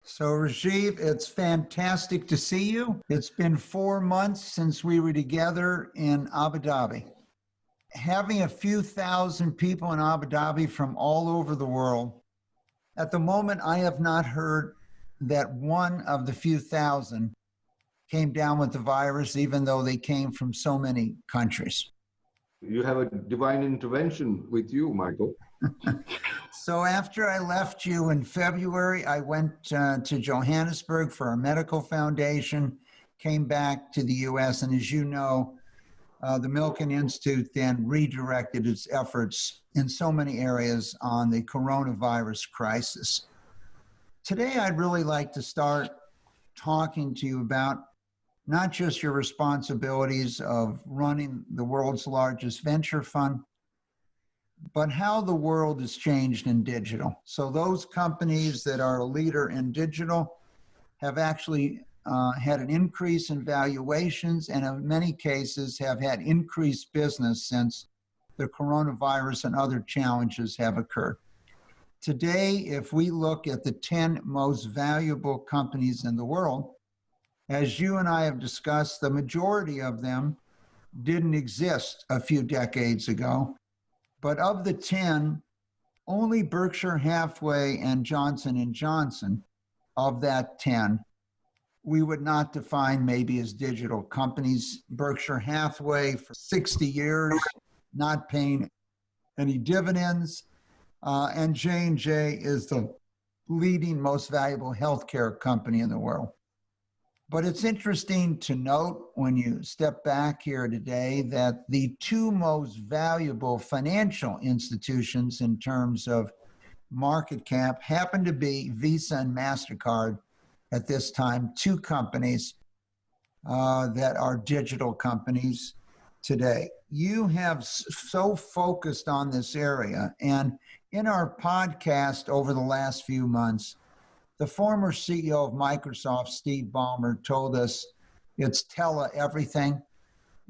So, Rajeev, it's fantastic to see you. It's been 4 months since we were together in Abu Dhabi. Having a few thousand people in Abu Dhabi from all over the world, at the moment, I have not heard that one of the few thousand came down with the virus, even though they came from so many countries. You have a divine intervention with you, Michael. So after I left you in February, I went to Johannesburg for a medical foundation, came back to the U.S., and as you know, the Milken Institute then redirected its efforts in so many areas on the coronavirus crisis. Today, I'd really like to start talking to you about not just your responsibilities of running the world's largest venture fund, but how the world has changed in digital. So those companies that are a leader in digital have actually had an increase in valuations and in many cases have had increased business since the coronavirus and other challenges have occurred. Today, if we look at the 10 most valuable companies in the world, as you and I have discussed, the majority of them didn't exist a few decades ago. But of the 10, only Berkshire Hathaway and Johnson & Johnson, of that 10, we would not define maybe as digital companies. Berkshire Hathaway for 60 years, not paying any dividends, and J&J is the leading most valuable healthcare company in the world. But it's interesting to note when you step back here today that the two most valuable financial institutions in terms of market cap happen to be Visa and MasterCard at this time, two companies that are digital companies today. You have so focused on this area, and in our podcast over the last few months, the former CEO of Microsoft, Steve Ballmer, told us it's tele everything.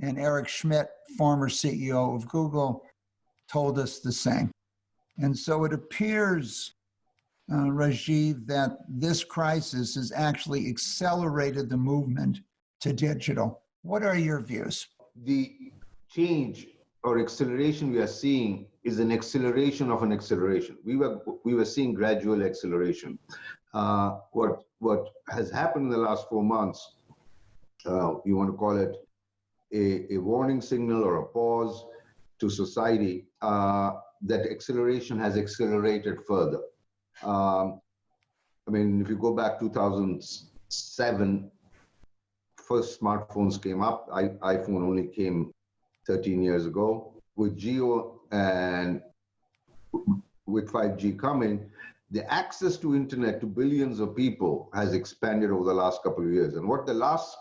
And Eric Schmidt, former CEO of Google, told us the same. And so it appears, Rajeev, that this crisis has actually accelerated the movement to digital. What are your views? The change or acceleration we are seeing is an acceleration of an acceleration. We were seeing gradual acceleration. What has happened in the last 4 months, you want to call it a warning signal or a pause to society, that acceleration has accelerated further. If you go back 2007, first smartphones came up. iPhone only came 13 years ago. With Geo and with 5G coming, the access to internet to billions of people has expanded over the last couple of years. And what the last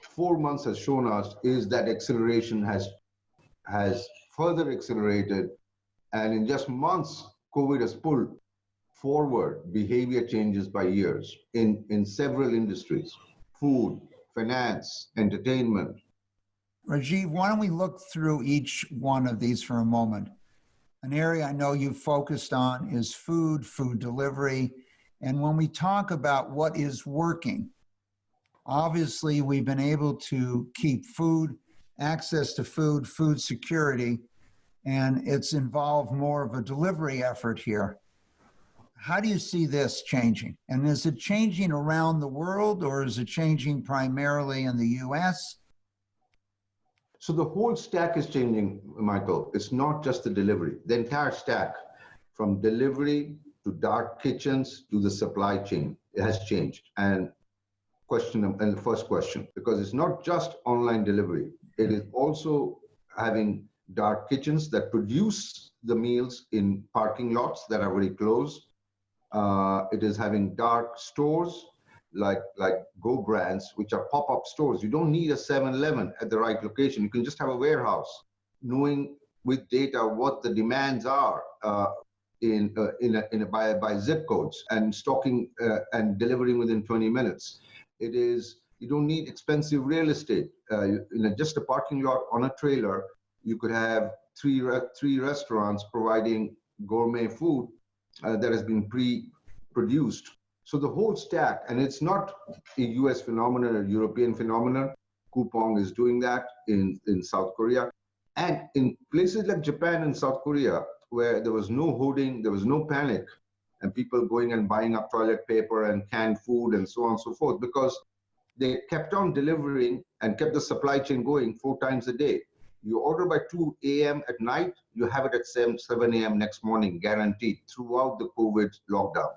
4 months has shown us is that acceleration has further accelerated. And in just months, COVID has pulled forward behavior changes by years in several industries: food, finance, entertainment. Rajeev, why don't we look through each one of these for a moment? An area I know you've focused on is food delivery. And when we talk about what is working, obviously we've been able to keep access to food security, and it's involved more of a delivery effort here. How do you see this changing? And is it changing around the world, or is it changing primarily in the US? So the whole stack is changing, Michael. It's not just the delivery. The entire stack, from delivery to dark kitchens to the supply chain, it has changed. And the first question, because it's not just online delivery. It is also having dark kitchens that produce the meals in parking lots that are very close. It is having dark stores like Go brands, which are pop-up stores. You don't need a 7-Eleven at the right location. You can just have a warehouse, knowing with data what the demands are by zip codes, and stocking and delivering within 20 minutes. You don't need expensive real estate. In just a parking lot on a trailer, you could have three restaurants providing gourmet food that has been pre-produced. So the whole stack, and it's not a US phenomenon or European phenomenon. Coupang is doing that in South Korea. And in places like Japan and South Korea, where there was no hoarding, there was no panic, and people going and buying up toilet paper and canned food and so on and so forth, because they kept on delivering and kept the supply chain going 4 times a day. You order by 2 a.m. at night, you have it at 7 a.m. next morning, guaranteed, throughout the COVID lockdown.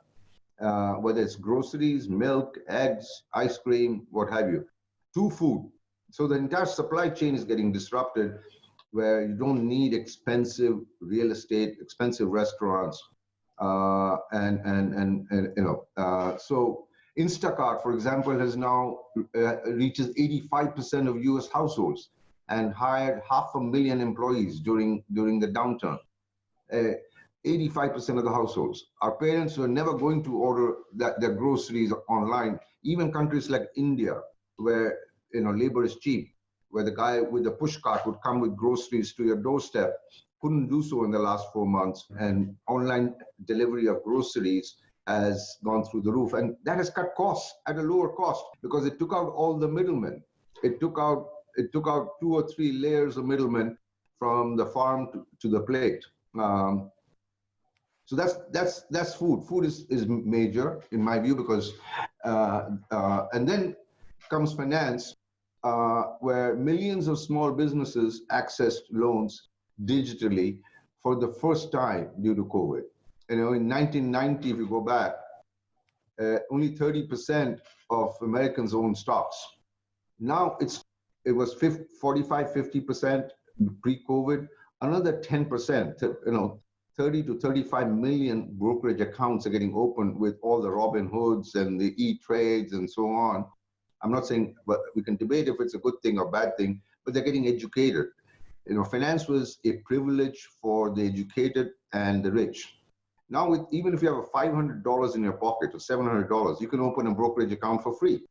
Whether it's groceries, milk, eggs, ice cream, what have you, to food. So the entire supply chain is getting disrupted, where you don't need expensive real estate, expensive restaurants, so Instacart, for example, has now reaches 85% of U.S. households and hired 500,000 employees during the downturn. 85% of the households. Our parents were never going to order their groceries online. Even countries like India, where labor is cheap, where the guy with the push cart would come with groceries to your doorstep, couldn't do so in the last 4 months. And online delivery of groceries has gone through the roof. And that has cut costs at a lower cost because it took out all the middlemen. It took out 2 or 3 layers of middlemen from the farm to the plate. So that's food. Food is major in my view, because and then comes finance, where millions of small businesses accessed loans digitally for the first time due to COVID. In 1990, if you go back, only 30% of Americans owned stocks. Now it was 45, 50% pre-COVID. Another 10%, 30 to 35 million brokerage accounts are getting opened with all the Robin Hoods and the E-Trades and so on. I'm not saying, but we can debate if it's a good thing or bad thing, but they're getting educated. Finance was a privilege for the educated and the rich. Now, even if you have $500 in your pocket or $700, you can open a brokerage account for free.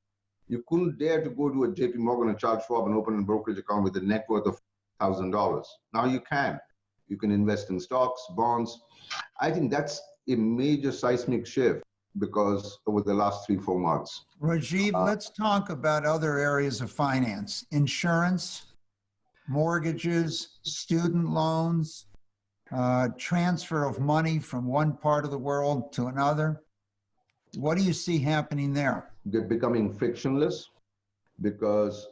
You couldn't dare to go to a JP Morgan or Charles Schwab and open a brokerage account with a net worth of $1,000. Now you can. You can invest in stocks, bonds. I think that's a major seismic shift because over the last 3-4 months. Rajeev, let's talk about other areas of finance: insurance, mortgages, student loans, transfer of money from one part of the world to another. What do you see happening there? They're becoming frictionless because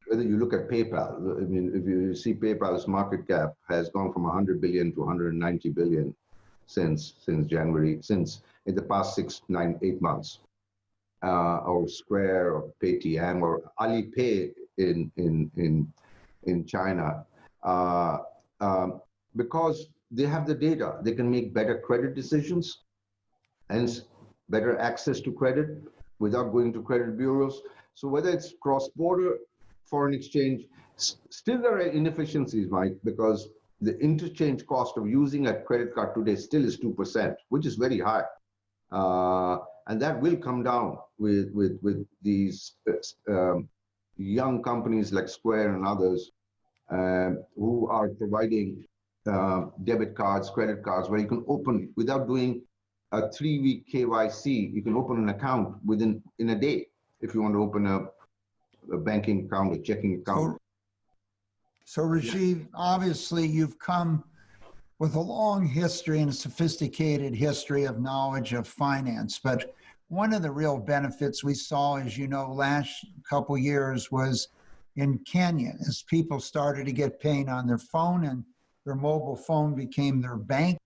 whether you look at PayPal, I mean, if you see PayPal's market cap has gone from 100 billion to 190 billion since January, since in the past 6, 9, 8 months, or Square or Paytm or Alipay in China, because they have the data, they can make better credit decisions, hence better access to credit without going to credit bureaus. So whether it's cross-border foreign exchange, still there are inefficiencies, Mike, because the interchange cost of using a credit card today still is 2%, which is very high. And that will come down with these young companies like Square and others who are providing debit cards, credit cards, where you can open, without doing a 3-week KYC, you can open an account in a day if you want to open a banking account, a checking account. So Rajeev, obviously you've come with a long history and a sophisticated history of knowledge of finance, but one of the real benefits we saw, as you know, last couple years was in Kenya, as people started to get paid on their phone and their mobile phone became their bank.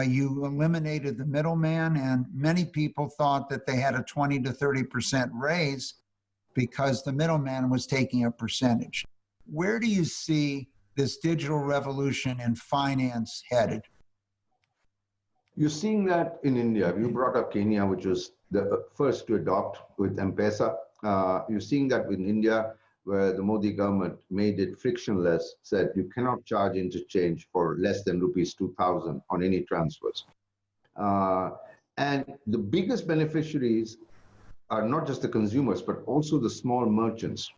You eliminated the middleman, and many people thought that they had a 20 to 30% raise because the middleman was taking a percentage. Where do you see this digital revolution in finance headed? You're seeing that in India. You brought up Kenya, which was the first to adopt with M-Pesa. You're seeing that in India, where the Modi government made it frictionless, said you cannot charge interchange for less than rupees 2,000 on any transfers. And the biggest beneficiaries are not just the consumers, but also the small merchants.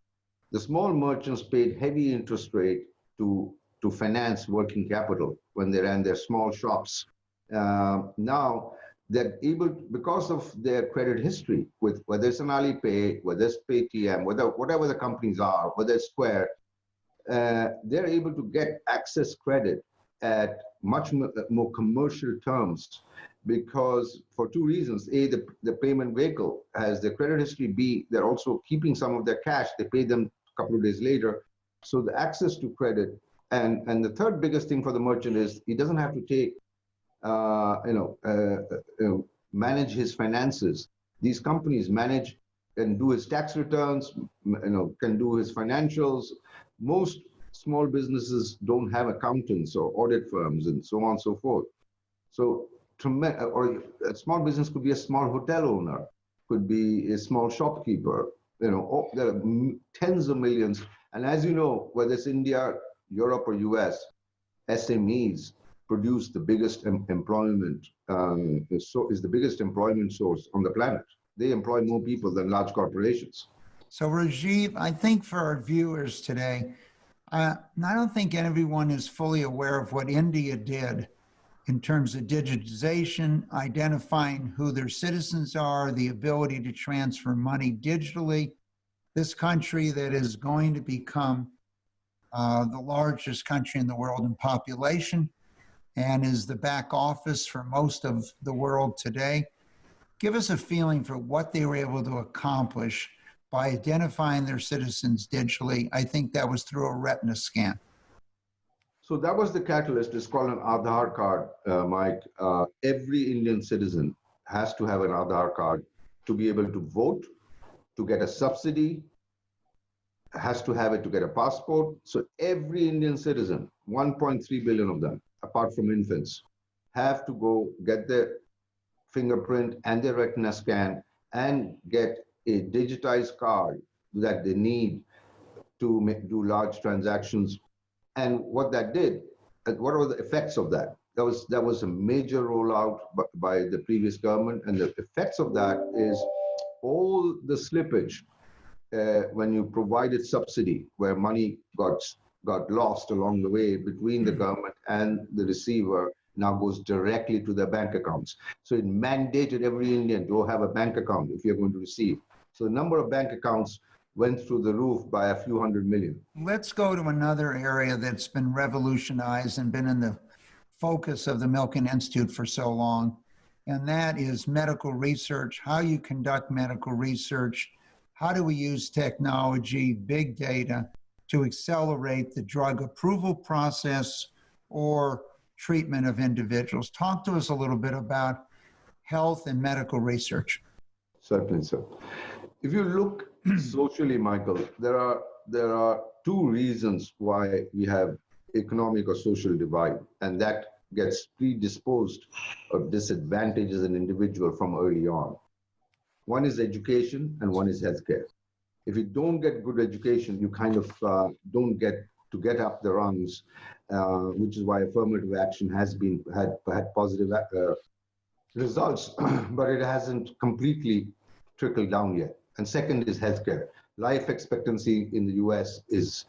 The small merchants paid heavy interest rate to finance working capital when they ran their small shops. Now, they're able, because of their credit history, with whether it's an Alipay, whether it's Paytm, whatever the companies are, whether it's Square, they're able to get access credit at much more commercial terms, because for two reasons: A, the payment vehicle has their credit history; B, they're also keeping some of their cash. They pay them a couple of days later. So the access to credit, and the third biggest thing for the merchant is he doesn't have to take manage his finances. These companies manage and do his tax returns, can do his financials. Most small businesses don't have accountants or audit firms and so on and so forth. So, or a small business could be a small hotel owner, could be a small shopkeeper. There are tens of millions. And as you know, whether it's India, Europe, or US, SMEs produce the biggest employment, is the biggest employment source on the planet. They employ more people than large corporations. So Rajeev, I think for our viewers today, I don't think everyone is fully aware of what India did in terms of digitization, identifying who their citizens are, the ability to transfer money digitally. This country that is going to become the largest country in the world in population and is the back office for most of the world today. Give us a feeling for what they were able to accomplish by identifying their citizens digitally. I think that was through a retina scan. So that was the catalyst. It's called an Aadhaar card, Mike. Every Indian citizen has to have an Aadhaar card to be able to vote, to get a subsidy, has to have it to get a passport. So every Indian citizen, 1.3 billion of them, apart from infants, have to go get their fingerprint and their retina scan and get a digitized card that they need to do large transactions. And what that did, what were the effects of that? That was a major rollout by the previous government, and the effects of that is all the slippage when you provided subsidy, where money got lost along the way between the government and the receiver, now goes directly to their bank accounts. So it mandated every Indian to have a bank account if you're going to receive. So the number of bank accounts went through the roof by a few hundred million. Let's go to another area that's been revolutionized and been in the focus of the Milken Institute for so long, and that is medical research, how you conduct medical research, how do we use technology, big data, to accelerate the drug approval process or treatment of individuals. Talk to us a little bit about health and medical research. Certainly, sir. If you look socially, Michael, there are two reasons why we have economic or social divide, and that gets predisposed or disadvantages an individual from early on. One is education and one is healthcare. If you don't get good education, you kind of don't get to get up the rungs, which is why affirmative action has had positive results, but it hasn't completely trickled down yet. And second is healthcare. Life expectancy in the US is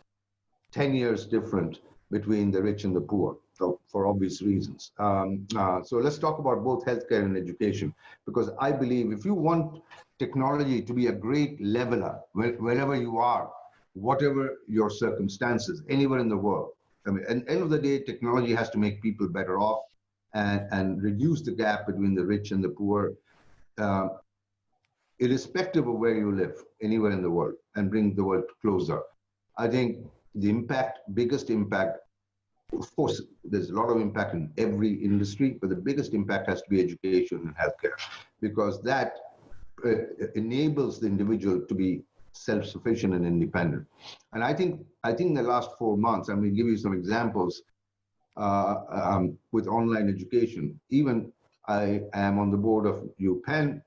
10 years different between the rich and the poor, for obvious reasons. So let's talk about both healthcare and education, because I believe if you want technology to be a great leveler wherever you are, whatever your circumstances, anywhere in the world, I mean, at the end of the day, technology has to make people better off and reduce the gap between the rich and the poor, irrespective of where you live, anywhere in the world, and bring the world closer. I think the biggest impact, of course, there's a lot of impact in every industry, but the biggest impact has to be education and healthcare, because that enables the individual to be self-sufficient and independent. And I think in the last 4 months, I'm going to give you some examples with online education. Even I am on the board of UPenn.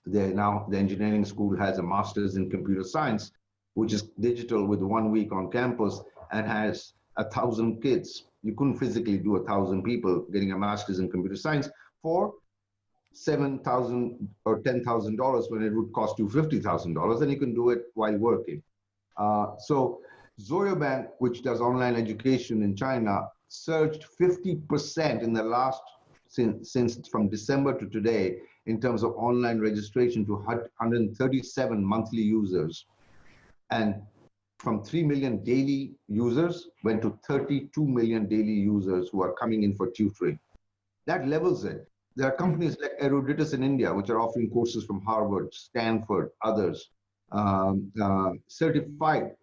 The engineering school has a master's in computer science, which is digital with 1 week on campus and has 1,000 kids. You couldn't physically do 1,000 people getting a master's in computer science for $7,000 or $10,000 when it would cost you $50,000, and you can do it while working. So Zoyobank, which does online education in China, surged 50% in the last since from December to today in terms of online registration to 137 monthly users, and from 3 million daily users went to 32 million daily users who are coming in for tutoring. That levels it. There are companies like Eruditus in India, which are offering courses from Harvard, Stanford, others, certified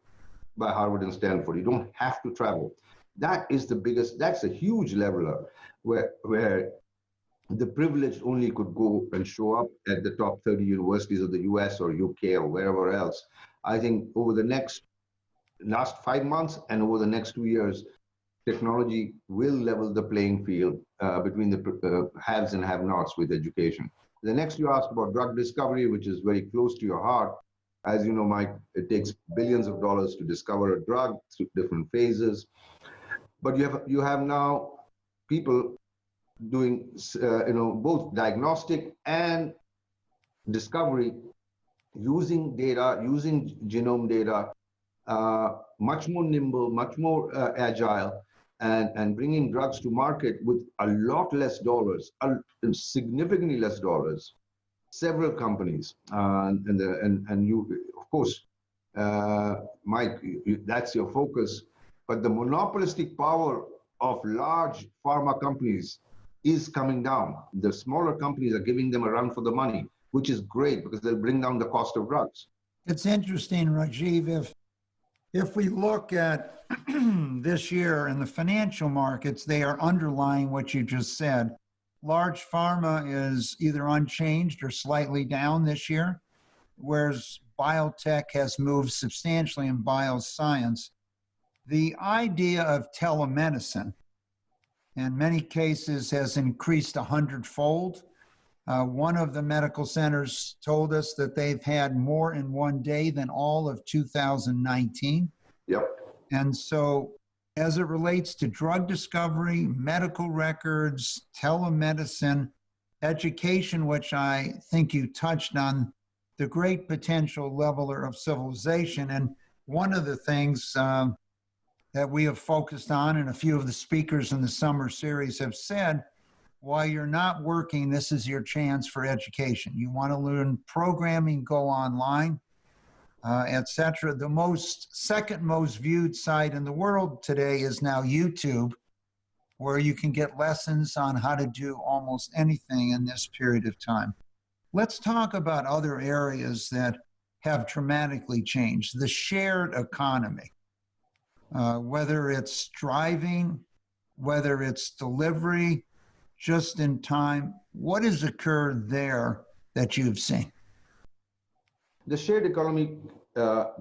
by Harvard and Stanford. You don't have to travel. That is the biggest, that's a huge leveler where the privileged only could go and show up at the top 30 universities of the US or UK or wherever else. I think over the last 5 months and over the next 2 years, technology will level the playing field between the haves and have-nots with education. The next you asked about drug discovery, which is very close to your heart. As you know, Mike, it takes billions of dollars to discover a drug through different phases. But you have now people doing both diagnostic and discovery using data, using genome data, much more nimble, much more agile, and bringing drugs to market with a lot less dollars, significantly less dollars. Several companies, and you, of course, Mike, that's your focus. But the monopolistic power of large pharma companies is coming down. The smaller companies are giving them a run for the money, which is great because they'll bring down the cost of drugs. It's interesting, Rajeev, if we look at this year in the financial markets, they are underlying what you just said. Large pharma is either unchanged or slightly down this year, whereas biotech has moved substantially in bioscience. The idea of telemedicine in many cases has increased 100-fold. One of the medical centers told us that they've had more in one day than all of 2019. Yep. And so as it relates to drug discovery, medical records, telemedicine, education, which I think you touched on, the great potential leveler of civilization. And one of the things that we have focused on, and a few of the speakers in the summer series have said, while you're not working, this is your chance for education. You want to learn programming, go online, etc. The second most viewed site in the world today is now YouTube, where you can get lessons on how to do almost anything in this period of time. Let's talk about other areas that have dramatically changed. The shared economy, whether it's driving, whether it's delivery, just in time. What has occurred there that you've seen? The shared economy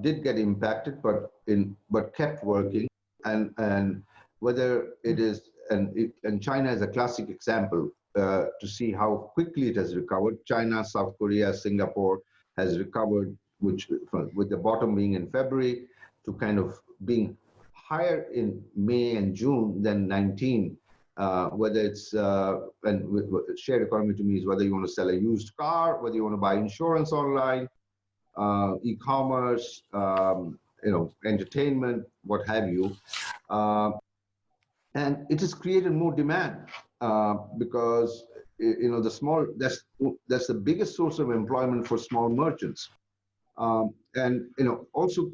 did get impacted, but kept working. And whether it is, and China is a classic example to see how quickly it has recovered. China, South Korea, Singapore has recovered, which with the bottom being in February to kind of being higher in May and June than 19. Whether it's and shared economy to me is whether you want to sell a used car, whether you want to buy insurance online, e-commerce, entertainment, what have you, and it has created more demand because that's the biggest source of employment for small merchants, and also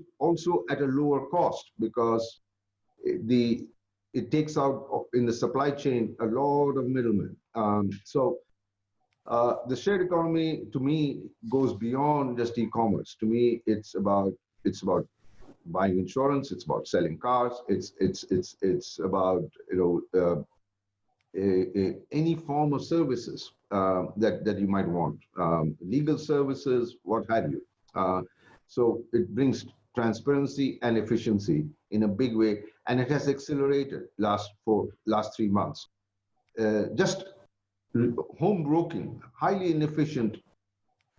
at a lower cost because it takes out in the supply chain a lot of middlemen. So the shared economy to me goes beyond just e-commerce. To me, it's about buying insurance. It's about selling cars. It's about any form of services that you might want, legal services, what have you. So it brings transparency and efficiency in a big way, and it has accelerated last 3 months. Just home broking, highly inefficient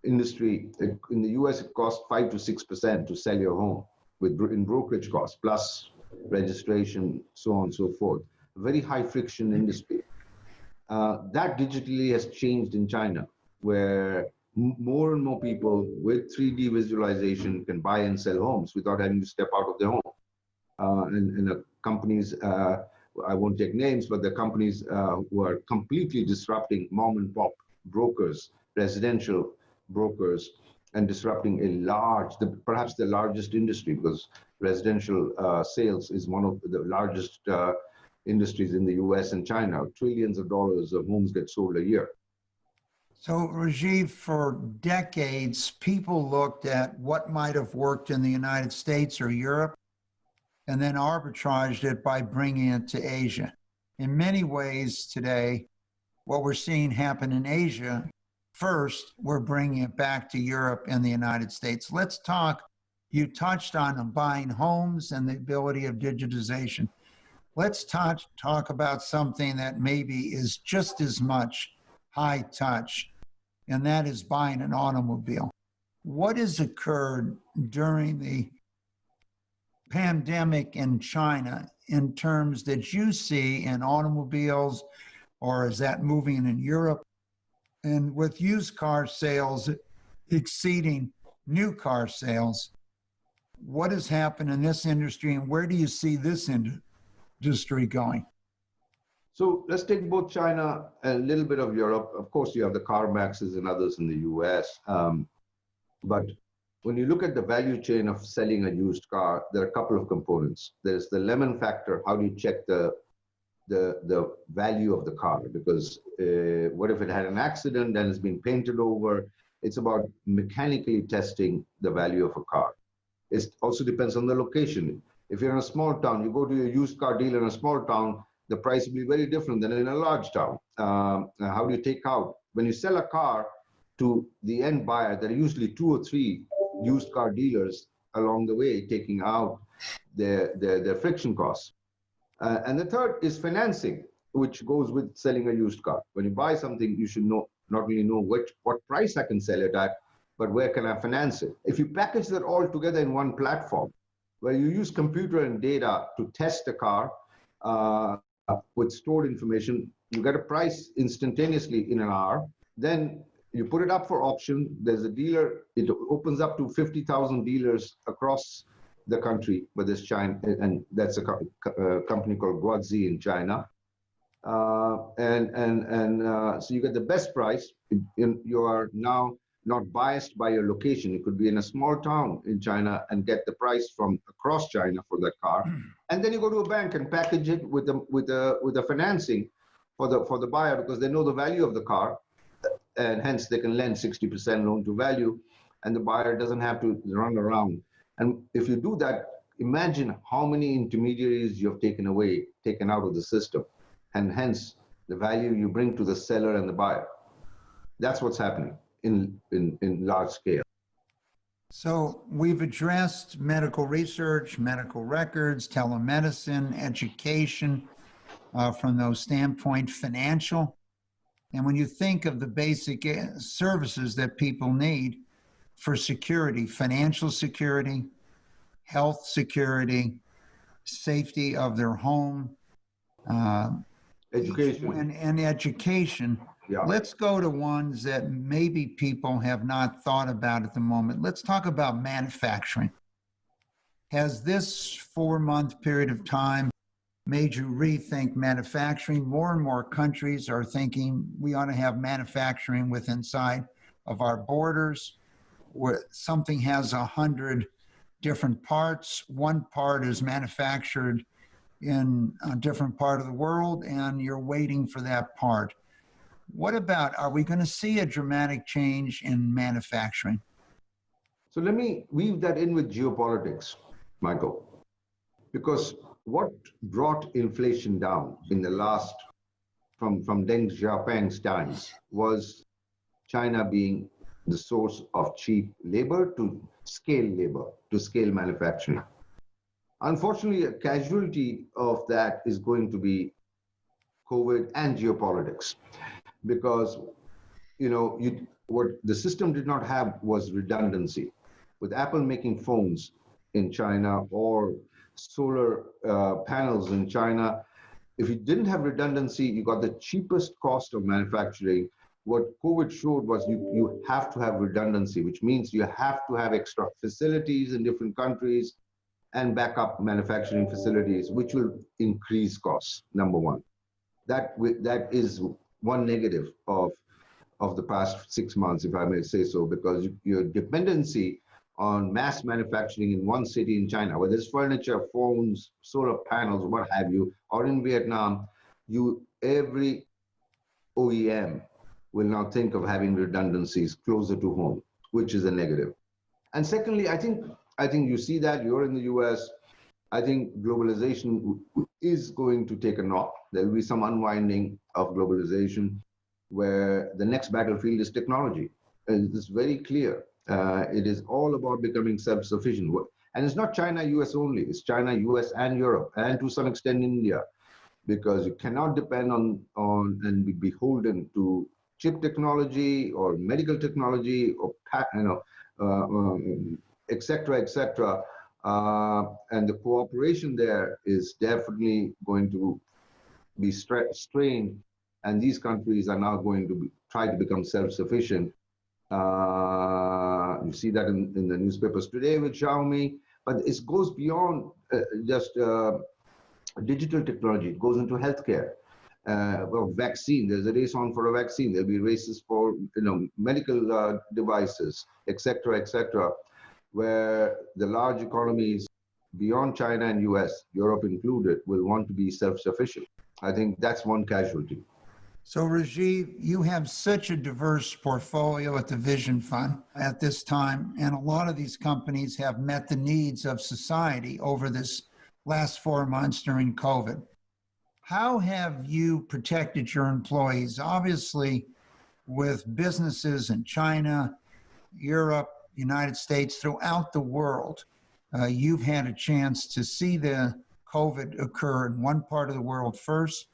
industry. In the US, it costs 5 to 6% to sell your home in brokerage costs, plus registration, so on and so forth. Very high friction industry. That digitally has changed in China, where more and more people with 3D visualization can buy and sell homes without having to step out of their home. And companies I won't take names, but the companies who are completely disrupting mom and pop brokers, residential brokers, and disrupting perhaps the largest industry, because residential sales is one of the largest industries in the US and China. Trillions of dollars of homes get sold a year. So, Rajeev, for decades, people looked at what might have worked in the United States or Europe and then arbitraged it by bringing it to Asia. In many ways today, what we're seeing happen in Asia, first, we're bringing it back to Europe and the United States. Let's talk, you touched on buying homes and the ability of digitization. Let's talk about something that maybe is just as much high touch, and that is buying an automobile. What has occurred during the pandemic in China in terms that you see in automobiles, or is that moving in Europe? And with used car sales exceeding new car sales, what has happened in this industry and where do you see this industry going? So let's take both China and a little bit of Europe. Of course, you have the CarMaxes and others in the US. But when you look at the value chain of selling a used car, there are a couple of components. There's the lemon factor. How do you check the value of the car? Because what if it had an accident and it's been painted over? It's about mechanically testing the value of a car. It also depends on the location. If you're in a small town, you go to a used car dealer in a small town, the price will be very different than in a large town. How do you take out? When you sell a car to the end buyer, there are usually 2 or 3 used car dealers along the way taking out their friction costs. And the third is financing, which goes with selling a used car. When you buy something, you should not only know what price I can sell it at, but where can I finance it? If you package that all together in one platform, where you use computer and data to test the car with stored information, you get a price instantaneously in an hour. Then you put it up for auction. There's a dealer. It opens up to 50,000 dealers across the country with this China, and that's a company called Guozi in China. So you get the best price. You are now not biased by your location. You could be in a small town in China and get the price from across China for that car. And then you go to a bank and package it with the financing for the buyer, because they know the value of the car, and hence they can lend 60% loan to value, and the buyer doesn't have to run around. And if you do that, imagine how many intermediaries you have taken out of the system, and hence the value you bring to the seller and the buyer. That's what's happening in large scale. So we've addressed medical research, medical records, telemedicine, education from those standpoint, financial. And when you think of the basic services that people need for security, financial security, health security, safety of their home, education. And education. Yeah. Let's go to ones that maybe people have not thought about at the moment. Let's talk about manufacturing. Has this 4-month period of time made you rethink manufacturing? More and more countries are thinking we ought to have manufacturing within inside of our borders, where something has 100 different parts. One part is manufactured in a different part of the world, and you're waiting for that part. What about, are we going to see a dramatic change in manufacturing? So let me weave that in with geopolitics, Michael, because what brought inflation down in the last, from Deng Xiaoping's times, was China being the source of cheap labor, to scale manufacturing. Unfortunately, a casualty of that is going to be COVID and geopolitics, because what the system did not have was redundancy. With Apple making phones in China or solar panels in China, if you didn't have redundancy, you got the cheapest cost of manufacturing. What COVID showed was you have to have redundancy, which means you have to have extra facilities in different countries. and backup manufacturing facilities, which will increase costs, number one. That is one negative of the past 6 months, if I may say so, because your dependency on mass manufacturing in one city in China, whether it's furniture, phones, solar panels, what have you, or in Vietnam, every OEM will now think of having redundancies closer to home, which is a negative. And secondly, I think you see that you're in the US. I think globalization is going to take a knock. There will be some unwinding of globalization where the next battlefield is technology. And it's very clear. It is all about becoming self-sufficient. And it's not China, US only. It's China, US, and Europe, and to some extent India, because you cannot depend on and be beholden to chip technology or medical technology or et cetera, et cetera. And the cooperation there is definitely going to be strained, and these countries are now going to try to become self-sufficient. You see that in the newspapers today with Xiaomi, but it goes beyond just digital technology. It goes into healthcare. Well, vaccine. There's a race on for a vaccine. There'll be races for medical devices, et cetera, where the large economies beyond China and US, Europe included, will want to be self-sufficient. I think that's one casualty. So Rajeev, you have such a diverse portfolio at the Vision Fund at this time, and a lot of these companies have met the needs of society over this last 4 months during COVID. How have you protected your employees? Obviously, with businesses in China, Europe, United States, throughout the world, you've had a chance to see the COVID occur in one part of the world first.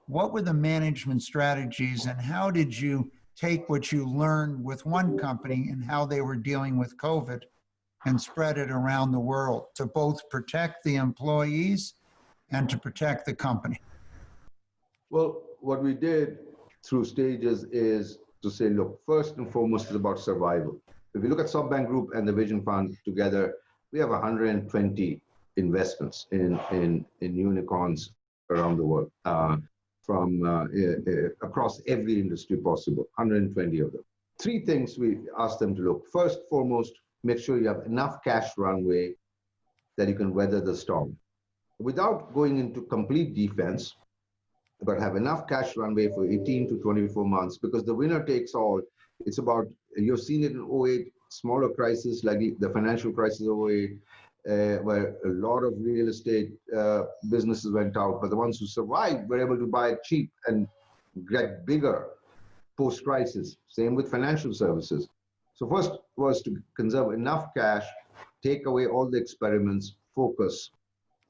What were the management strategies, and how did you take what you learned with one company and how they were dealing with COVID and spread it around the world to both protect the employees and to protect the company? Well, what we did through stages is to say, look, first and foremost is about survival. If you look at SoftBank Group and the Vision Fund together, we have 120 investments in unicorns around the world, from across every industry possible, 120 of them. Three things we asked them to look. First, foremost, make sure you have enough cash runway that you can weather the storm without going into complete defense, but have enough cash runway for 18 to 24 months, because the winner takes all. It's about, you've seen it in 08, smaller crisis like the financial crisis of 08, where a lot of real estate businesses went out, but the ones who survived were able to buy it cheap and get bigger post-crisis. Same with financial services. So first was to conserve enough cash, take away all the experiments, focus,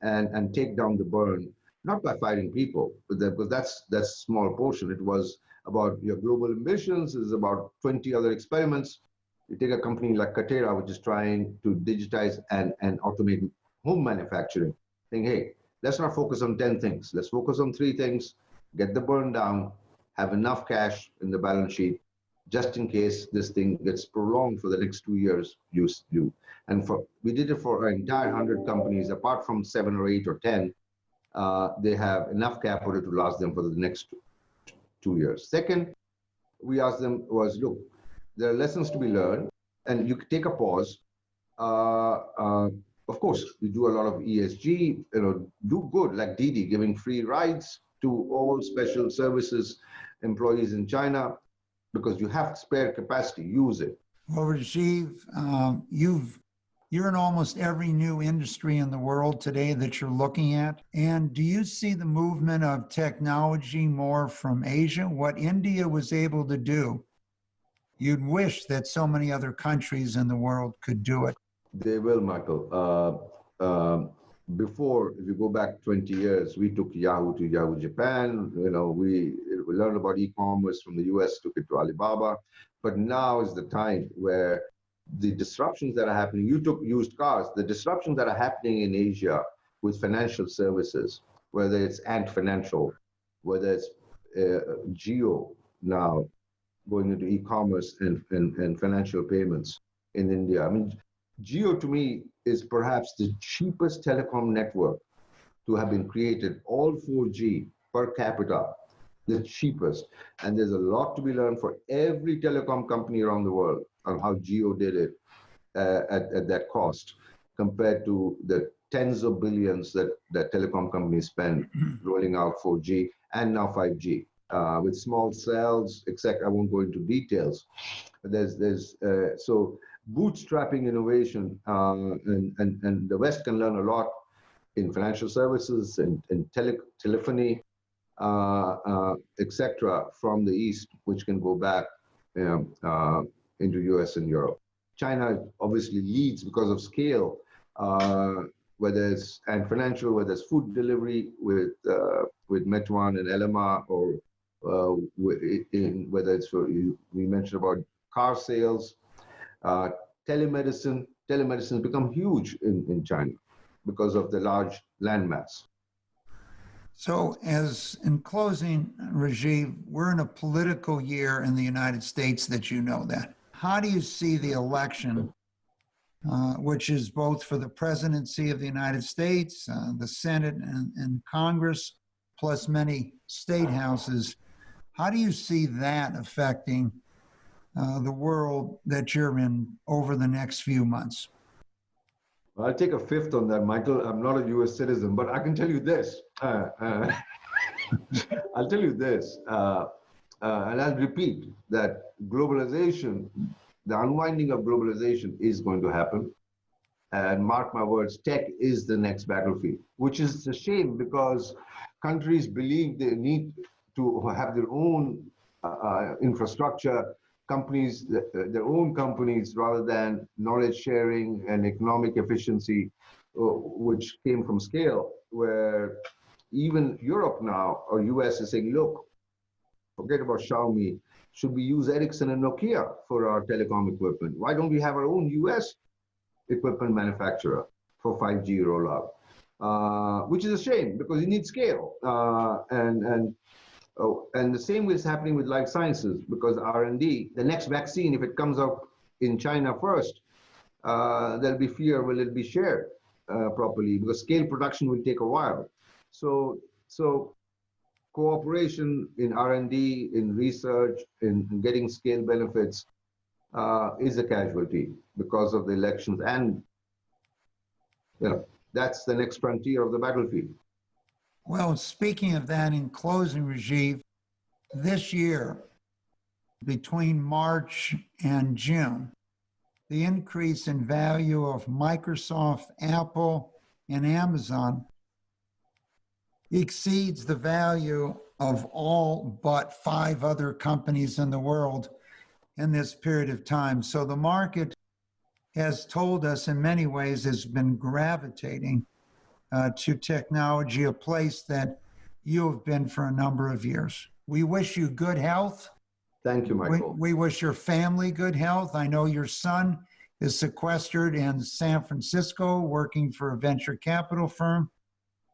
and take down the burn, not by firing people, because that's a small portion. It was about your global ambitions, is about 20 other experiments. You take a company like Katera, which is trying to digitize and automate home manufacturing, saying, hey, let's not focus on 10 things. Let's focus on 3 things, get the burn down, have enough cash in the balance sheet, just in case this thing gets prolonged for the next 2 years. And we did it for our entire 100 companies, apart from 7 or 8 or 10. They have enough capital to last them for the next 2 years. Second, we asked them was, look, there are lessons to be learned, and you take a pause. Of course, you do a lot of ESG, do good, like Didi, giving free rides to all special services employees in China, because you have spare capacity, use it. Well, Rajeev, you're in almost every new industry in the world today that you're looking at. And do you see the movement of technology more from Asia? What India was able to do, you'd wish that so many other countries in the world could do it. They will, Michael. Before, if you go back 20 years, we took Yahoo to Yahoo Japan. We learned about e-commerce from the US, took it to Alibaba. But now is the time where the disruptions that are happening, you took used cars, the disruptions that are happening in Asia with financial services, whether it's Ant Financial, whether it's Geo now going into e-commerce and financial payments in India. I mean, Geo to me is perhaps the cheapest telecom network to have been created, all 4G per capita, the cheapest. And there's a lot to be learned for every telecom company around the world on how Geo did it at that cost compared to the tens of billions that telecom companies spend rolling out 4G and now 5G. With small cells, etc. I won't go into details. But so bootstrapping innovation, and the West can learn a lot in financial services and telephony, etc. from the East, which can go back into US and Europe. China obviously leads because of scale, whether it's financial, whether it's food delivery with Meituan and Ele.me, or whether it's we mentioned about car sales, telemedicine. Telemedicine has become huge in China because of the large landmass. So, as in closing, Rajeev, we're in a political year in the United States that you know that. How do you see the election, which is both for the presidency of the United States, the Senate and Congress, plus many state houses? How do you see that affecting the world that you're in over the next few months? I'll take a fifth on that, Michael. I'm not a US citizen, but I can tell you this. I'll tell you this, and I'll repeat that globalization, the unwinding of globalization is going to happen. And mark my words, tech is the next battlefield, which is a shame because countries believe they need to have their own infrastructure, companies, their own companies, rather than knowledge sharing and economic efficiency, which came from scale, where even Europe now, or US is saying, look, forget about Xiaomi, should we use Ericsson and Nokia for our telecom equipment? Why don't we have our own US equipment manufacturer for 5G rollout? Which is a shame because you need scale. And the same is happening with life sciences because R&D, the next vaccine, if it comes up in China first, there'll be fear, will it be shared properly? Because scale production will take a while. So cooperation in R&D, in research, in getting scale benefits is a casualty because of the elections. And that's the next frontier of the battlefield. Well, speaking of that, in closing, Rajeev, this year, between March and June, the increase in value of Microsoft, Apple, and Amazon exceeds the value of all but 5 other companies in the world in this period of time. So the market has told us in many ways has been gravitating to technology, a place that you have been for a number of years. We wish you good health. Thank you, Michael. We wish your family good health. I know your son is sequestered in San Francisco working for a venture capital firm.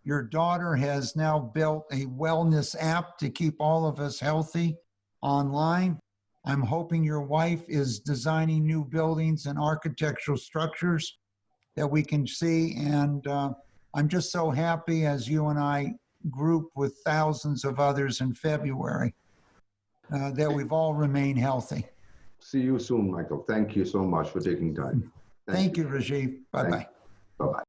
Your daughter has now built a wellness app to keep all of us healthy online. I'm hoping your wife is designing new buildings and architectural structures that we can see. And I'm just so happy as you and I group with thousands of others in February that we've all remained healthy. See you soon, Michael. Thank you so much for taking time. Thank you, Rajeev. Bye-bye. Bye-bye.